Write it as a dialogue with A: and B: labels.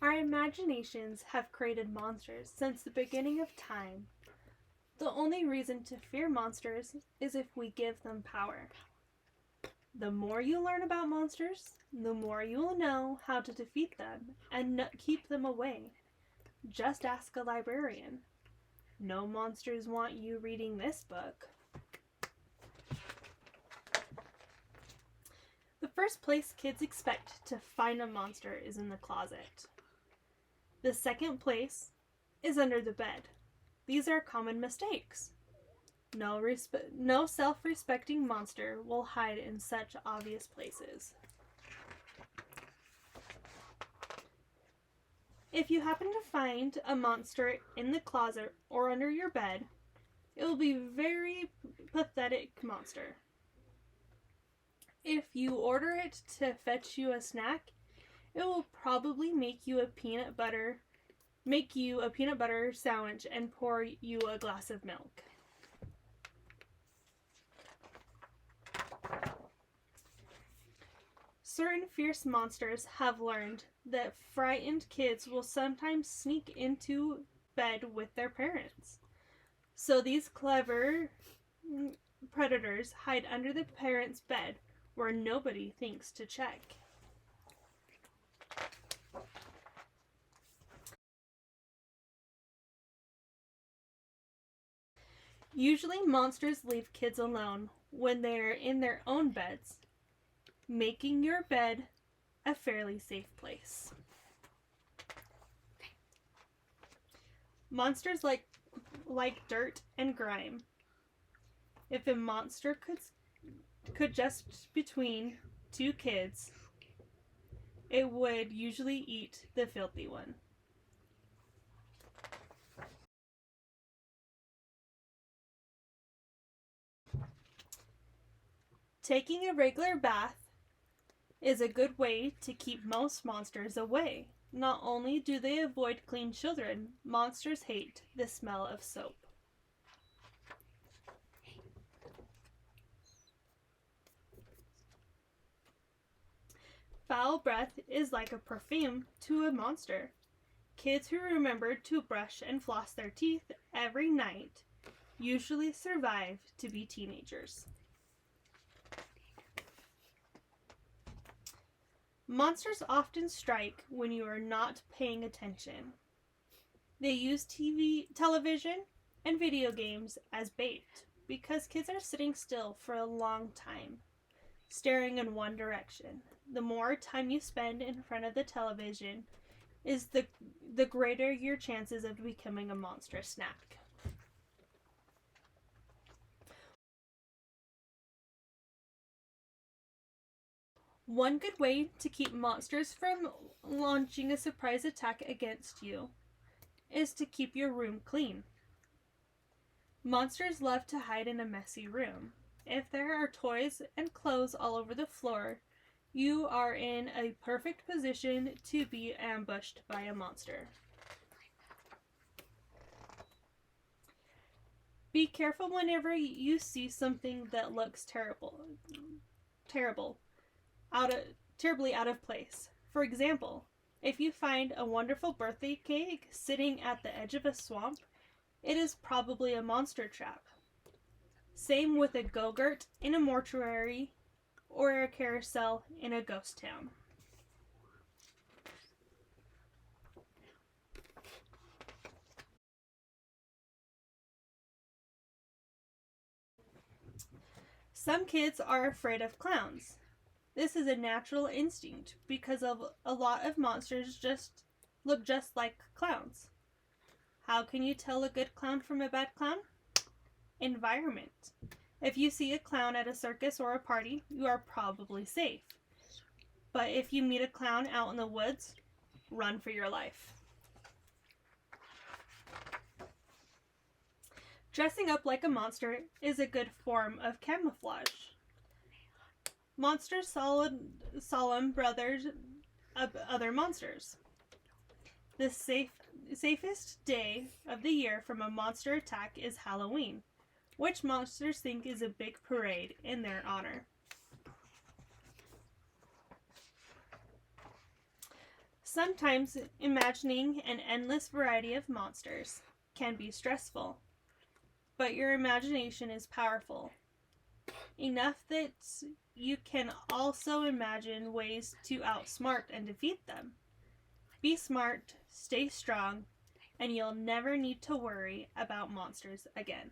A: Our imaginations have created monsters since the beginning of time. The only reason to fear monsters is if we give them power. The more you learn about monsters, the more you will know how to defeat them and keep them away. Just ask a librarian. No monsters want you reading this book. The first place kids expect to find a monster is in the closet. The second place is under the bed. These are common mistakes. No self-respecting monster will hide in such obvious places. If you happen to find a monster in the closet or under your bed, it will be a very pathetic monster. If you order it to fetch you a snack, it will probably make you a peanut butter sandwich and pour you a glass of milk. Certain fierce monsters have learned that frightened kids will sometimes sneak into bed with their parents. So these clever predators hide under the parents' bed where nobody thinks to check. Usually monsters leave kids alone when they are in their own beds, making your bed a fairly safe place. Monsters like dirt and grime. If a monster could just between two kids, it would usually eat the filthy one. Taking a regular bath is a good way to keep most monsters away. Not only do they avoid clean children, monsters hate the smell of soap. Foul breath is like a perfume to a monster. Kids who remember to brush and floss their teeth every night usually survive to be teenagers. Monsters often strike when you are not paying attention. They use television, and video games as bait because kids are sitting still for a long time, staring in one direction. The more time you spend in front of the television is the greater your chances of becoming a monster snack. One good way to keep monsters from launching a surprise attack against you is to keep your room clean. Monsters love to hide in a messy room. If there are toys and clothes all over the floor, you are in a perfect position to be ambushed by a monster. Be careful whenever you see something that looks terribly out of place. For example, if you find a wonderful birthday cake sitting at the edge of a swamp, it is probably a monster trap. Same with a go-gurt in a mortuary or a carousel in a ghost town. Some kids are afraid of clowns. This is a natural instinct because a lot of monsters look just like clowns. How can you tell a good clown from a bad clown? Environment. If you see a clown at a circus or a party, you are probably safe. But if you meet a clown out in the woods, run for your life. Dressing up like a monster is a good form of camouflage. Monsters solemn brothers of other monsters. The safest day of the year from a monster attack is Halloween, which monsters think is a big parade in their honor. Sometimes imagining an endless variety of monsters can be stressful, but your imagination is powerful enough that you can also imagine ways to outsmart and defeat them. Be smart, stay strong, and you'll never need to worry about monsters again.